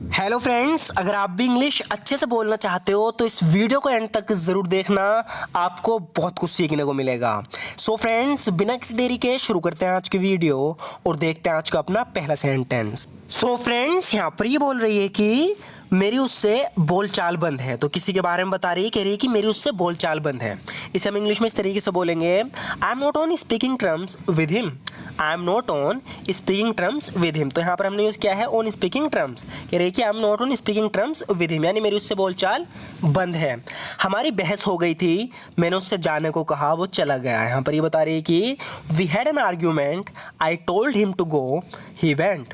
Hello friends, अगर आप भी इंग्लिश अच्छे से बोलना चाहते हो तो इस वीडियो को एंड तक ज़रूर देखना, आपको बहुत कुछ सीखने को मिलेगा। सो फ्रेंड्स, बिना किसी देरी के शुरू करते हैं आज की वीडियो और देखते हैं आज का अपना पहला सेंटेंस। सो फ्रेंड्स, यहाँ पर ये बोल रही है कि मेरी उससे बोलचाल बंद है। तो किसी के बारे में बता रही है, कह रही है कि मेरी उससे बोलचाल बंद है। इसे हम इंग्लिश में इस तरीके से बोलेंगे, I am not on speaking terms with him. I am not on speaking terms with him. तो यहाँ पर हमने यूज़ किया है ऑन स्पीकिंग टर्म्स। कह रही है कि I am not on speaking terms with him, यानी मेरी उससे बोलचाल बंद है। हमारी बहस हो गई थी, मैंने उससे जाने को कहा, वो चला गया। यहाँ पर ये बता रही है कि we had an argument, I told him to go, he went.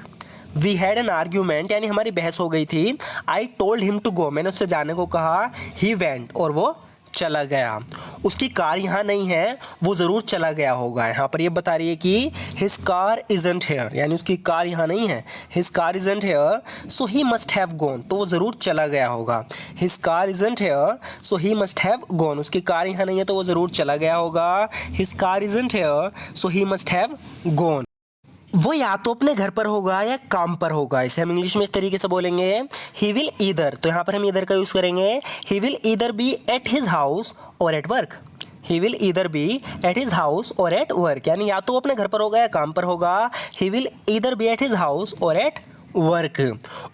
We had an argument यानी हमारी बहस हो गई थी। I told him to go, मैंने उससे जाने को कहा, ही वेंट, और वो चला गया। उसकी कार यहाँ नहीं है, वो ज़रूर चला गया होगा। यहाँ पर ये बता रही है कि हिज कार इजंट हेयर, यानी उसकी कार यहाँ नहीं है। His car isn't here so he must have gone, तो वो ज़रूर चला गया होगा। His car isn't here so he must have gone, उसकी कार यहाँ नहीं है तो वो ज़रूर चला गया होगा। His car isn't here so he must have gone. वो या तो अपने घर पर होगा या काम पर होगा। इसे हम इंग्लिश में इस तरीके से बोलेंगे, ही विल ईदर। तो यहाँ पर हम ईदर का यूज़ करेंगे, he will either be at his house or at work. He will either be at his house or at work, यानी या तो अपने घर पर होगा या काम पर होगा। ही will either be at his house or at work.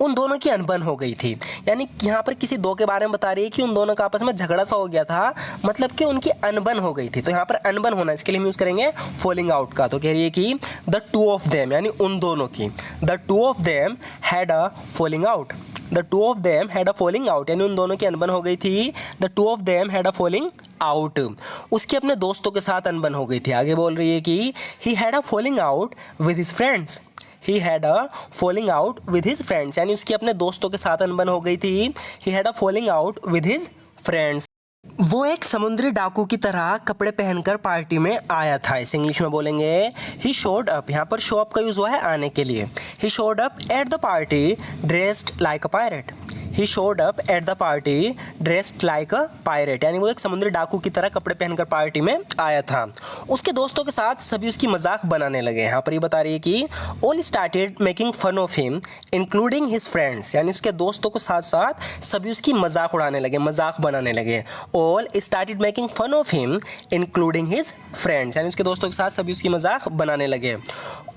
उन दोनों की अनबन हो गई थी, यानी यहाँ पर किसी दो के बारे में बता रही है कि उन दोनों का आपस में झगड़ा सा हो गया था, मतलब कि उनकी अनबन हो गई थी। तो यहाँ पर अनबन होना, इसके लिए हम यूज़ करेंगे फॉलिंग आउट का। तो कह रही है कि द टू ऑफ देम, यानी उन दोनों की, the two of them had a falling out. The two of them had a falling out, यानी उन दोनों की अनबन हो गई थी। The two of them had a falling out, उसकी अपने दोस्तों के साथ अनबन हो गई थी। आगे बोल रही है कि he had a falling out with his friends. He had a falling out with his friends, यानी उसकी अपने दोस्तों के साथ अनबन हो गई थी। He had a falling out with his friends. वो एक समुद्री डाकू की तरह कपड़े पहनकर पार्टी में आया था। इसे इंग्लिश में बोलेंगे, ही शोड अप। यहाँ पर शो अप का यूज़ हुआ है आने के लिए। He showed up at the party dressed like a pirate. He showed up at the party dressed like a pirate, यानी वो एक समुद्री डाकू की तरह कपड़े पहनकर पार्टी में आया था। उसके दोस्तों के साथ सभी उसकी मजाक बनाने लगे। यहाँ पर ये बता रही है कि all started making fun of him including his friends, यानी उसके दोस्तों के साथ साथ सभी उसकी मजाक उड़ाने लगे, मजाक बनाने लगे। All started making fun of him including his friends, यानी उसके दोस्तों के साथ सभी उसकी मजाक बनाने लगे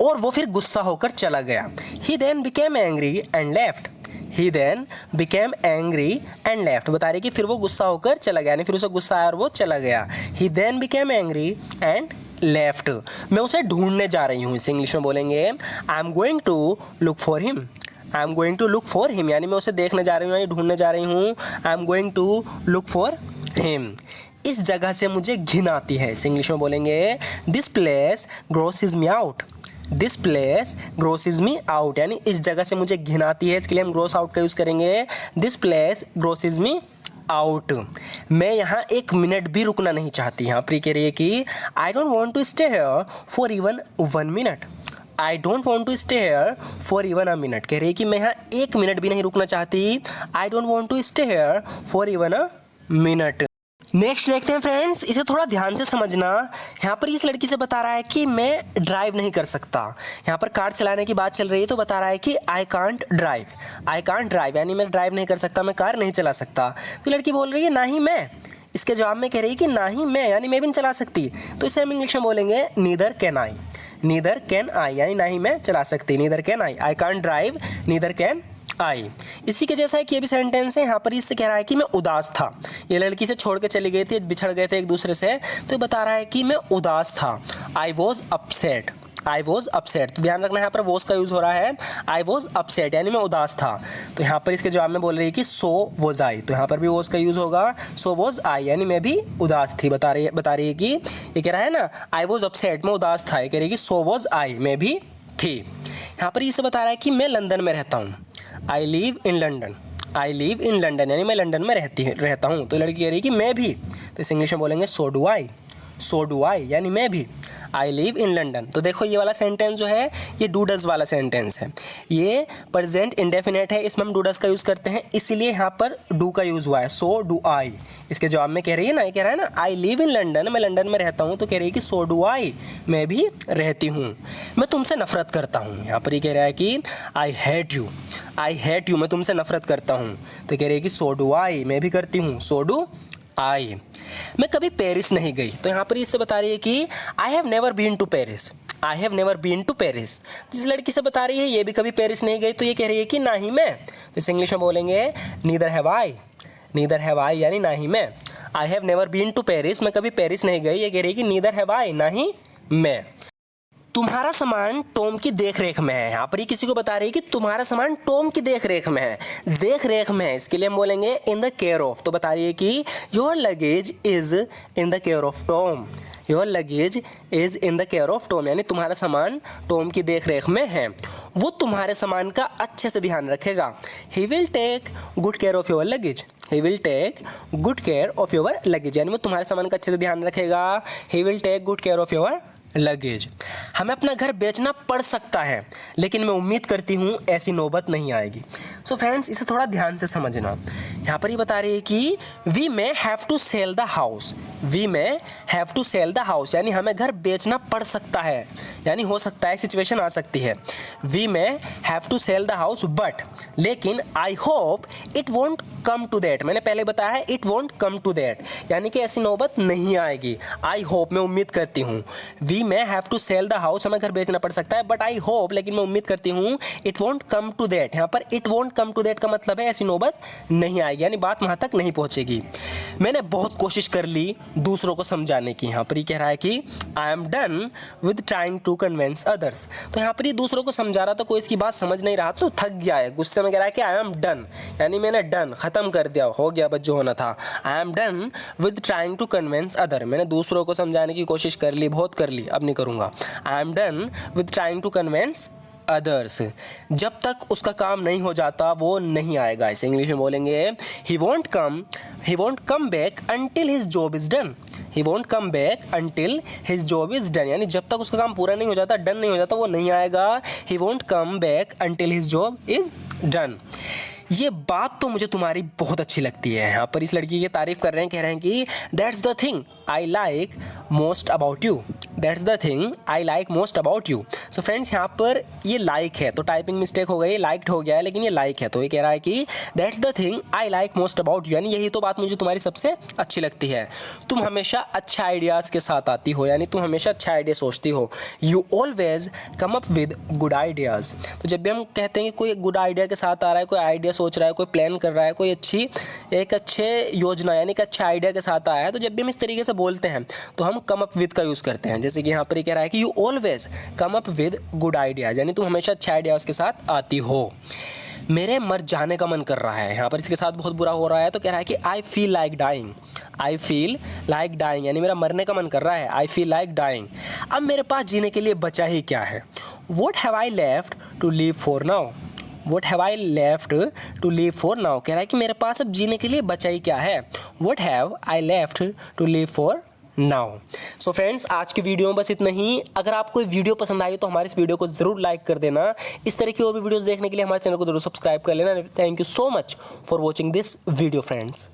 और वो फिर गुस्सा होकर चला गया। He then became angry and left. He then became angry and left, बता रही कि फिर वो गुस्सा होकर चला गया, यानी फिर उसे गुस्सा आया और वो चला गया। He then became angry and left. मैं उसे ढूंढने जा रही हूँ। इसे इंग्लिश में बोलेंगे, I am going to look for him. I am going to look for him, यानी मैं उसे देखने जा रही हूँ, यानी ढूंढने जा रही हूँ। I am going to look for him. इस जगह से मुझे घिन आती है। इसे इंग्लिश में बोलेंगे, this place grosses me out. This place grosses me out, यानी इस जगह से मुझे घिन आती है। इसके लिए हम ग्रोस आउट का यूज़ करेंगे, this place grosses me out. मैं यहाँ एक मिनट भी रुकना नहीं चाहती। यहाँ पर कह रही है कि I don't want to stay here for even 1 minute. I don't want to stay here for even a minute, कह रही है कि मैं यहाँ 1 मिनट भी नहीं रुकना चाहती। I don't want to stay here for even a minute. Next देखते हैं फ्रेंड्स, इसे थोड़ा ध्यान से समझना। यहाँ पर इस लड़की से बता रहा है कि मैं ड्राइव नहीं कर सकता। यहाँ पर कार चलाने की बात चल रही है, तो बता रहा है कि I can't drive. I can't drive, यानी मैं ड्राइव नहीं कर सकता, मैं कार नहीं चला सकता। तो लड़की बोल रही है ना ही मैं। इसके जवाब में कह रही है कि ना ही मैं, यानी मैं भी नहीं चला सकती। तो इसे हम इंग्लिश में बोलेंगे, neither can I. Neither can I, यानी ना ही मैं चला सकती, neither can I. I can't drive, neither can I. इसी के जैसा है कि ये भी सेंटेंस है। यहाँ पर इससे कह रहा है कि मैं उदास था। ये लड़की से छोड़ के चली गई थी, बिछड़ गए थे एक दूसरे से, तो ये बता रहा है कि मैं उदास था। I was upset. I was upset, तो ध्यान रखना यहाँ पर वॉज का यूज़ हो रहा है। आई वॉज अपसेट, यानी मैं उदास था। तो यहाँ पर इसके जवाब में बोल रही है कि सो वॉज आई। तो यहाँ पर भी वॉज का यूज़ होगा, सो वॉज आई, यानी मैं भी उदास थी। बता रही है कि ये कह रहा है ना, आई वॉज अपसेट, मैं उदास था। ये कह रही है कि सो वॉज आई, मैं भी थी। यहाँ पर इसे बता रहा है कि मैं लंदन में रहता हूँ। I live in London. I live in London, यानी मैं लंदन में रहता हूँ। तो लड़की कह रही है कि मैं भी। तो इस इंग्लिश में बोलेंगे, so do I. So do I, यानी मैं भी। I live in London. तो देखो ये वाला सेंटेंस जो है ये डू डज वाला सेंटेंस है, ये प्रेजेंट इंडेफिनेट है, इसमें हम डू डज का यूज़ करते हैं, इसलिए यहाँ पर डू का यूज़ हुआ है। सो डू आई, इसके जवाब में कह रही है ना, ये कह रहा है ना आई लिव इन लंडन, मैं लंदन में रहता हूँ, तो कह रही है कि सो डू आई, मैं भी रहती हूँ। मैं तुमसे नफरत करता हूँ, यहाँ पर ये कह रहा है कि I hate you, I hate you, मैं तुमसे नफरत करता हूँ, तो कह रही है कि सो डू आई, मैं भी करती हूँ, सो डू आई। मैं कभी पेरिस नहीं गई, तो यहाँ पर इससे बता रही है कि I have never been to Paris, I have never been to Paris. जिस लड़की से बता रही है ये भी कभी पेरिस नहीं गई, तो ये कह रही है कि ना ही मैं, तो इसे इंग्लिश में बोलेंगे neither have I, neither have I यानी ना ही मैं। I have never been to Paris, मैं कभी पेरिस नहीं गई, ये कह रही है कि नीदर हैव आई, ना ही मैं। तुम्हारा सामान टॉम की देख रेख में है, यहाँ पर ही किसी को बता रही है कि तुम्हारा सामान टॉम की देख रेख में है, देख रेख में है, इसके लिए हम बोलेंगे इन द केयर ऑफ। तो बता रही है कि your luggage is in the care of Tom, your luggage is in the care of Tom, यानी तुम्हारा सामान टॉम की देख रेख में है, वो तुम्हारे सामान का अच्छे से ध्यान रखेगा। He will take good care of your luggage, he will take good care of your luggage, यानी वो तुम्हारे सामान का अच्छे से ध्यान रखेगा। He will take good care of your luggage. हमें अपना घर बेचना पड़ सकता है, लेकिन मैं उम्मीद करती हूँ ऐसी नौबत नहीं आएगी। सो फ्रेंड्स, इसे थोड़ा ध्यान से समझना। यहाँ पर ये बता रही है कि we may have to sell the house, we may have to sell the house, यानी हमें घर बेचना पड़ सकता है, यानी हो सकता है सिचुएशन आ सकती है। We may have to sell the house but, लेकिन I hope it won't come to that, मैंने पहले बताया है it won't come to that, यानी कि ऐसी नौबत नहीं आएगी। आई होप, मैं उम्मीद करती हूँ। We may have to sell the house, हमें घर बेचना पड़ सकता है, बट आई होप, लेकिन मैं उम्मीद करती हूँ, it won't come to that, यहाँ पर it won't come to that का मतलब है ऐसी नौबत नहीं आएगी, यानी बात वहाँ तक नहीं पहुँचेगी। मैंने बहुत कोशिश कर ली दूसरों को समझाने की, यहाँ पर ये कह रहा है कि I am done with trying to convince others, तो यहाँ पर ये दूसरों को समझा रहा था, कोई इसकी बात समझ नहीं रहा तो थक गया है, गुस्से में कह रहा है कि आई एम डन, यानी मैंने डन खत्म कर दिया, हो गया बस जो होना था। I am done with trying to convince other, मैंने दूसरों को समझाने की कोशिश कर ली, बहुत कर ली, अब नहीं करूँगा। I am done with trying to convince others, जब तक उसका काम नहीं हो जाता वो नहीं आएगा, इसे इंग्लिश में बोलेंगे he won't come back until his job is done, he won't come back until his job is done, यानी जब तक उसका काम पूरा नहीं हो जाता, डन नहीं हो जाता, वो नहीं आएगा। He won't come back until his job is done. ये बात तो मुझे तुम्हारी बहुत अच्छी लगती है, यहाँ पर इस लड़की की तारीफ कर रहे हैं, कह रहे हैं कि that's the thing I like most about you, that's the thing I like most about you. So friends, यहाँ पर ये लाइक है तो टाइपिंग मिस्टेक हो गई, लाइक्ड हो गया है, लेकिन ये लाइक है, तो ये कह रहा है कि that's the thing I like most about you, यानी यही तो बात मुझे तुम्हारी सबसे अच्छी लगती है। तुम हमेशा अच्छे आइडियाज़ के साथ आती हो, यानी तुम हमेशा अच्छे आइडिया सोचती हो। You always come up with good ideas, तो जब भी हम कहते हैं कि कोई गुड आइडिया के साथ आ रहा है, कोई आइडिया सोच रहा है, कोई प्लान कर रहा है, कोई एक अच्छे योजना यानी कि अच्छे आइडिया के साथ आया है, तो जब भी हम इस तरीके से बोलते हैं तो हम कम अप विद का यूज़ करते हैं। जैसे कि यहाँ पर ये कह रहा है कि you always come up with good ideas, यानी तुम हमेशा अच्छे आइडियाज़ के साथ आती हो। मेरे मर जाने का मन कर रहा है, यहाँ पर इसके साथ बहुत बुरा हो रहा है, तो कह रहा है कि I feel like dying, I feel like dying, यानी मेरा मरने का मन कर रहा है, आई फील लाइक डाइंग। अब मेरे पास जीने के लिए बचा ही क्या है। What have I left to live for now, what have I left to live for now, कह रहा है कि मेरे पास अब जीने के लिए बचा ही क्या है। What have I left to live for now. So friends, आज की वीडियो में बस इतना ही। अगर आपको वीडियो पसंद आई तो हमारे इस वीडियो को ज़रूर लाइक कर देना। इस तरह की और भी वीडियोस देखने के लिए हमारे चैनल को जरूर सब्सक्राइब कर लेना। Thank you so much for watching this video friends.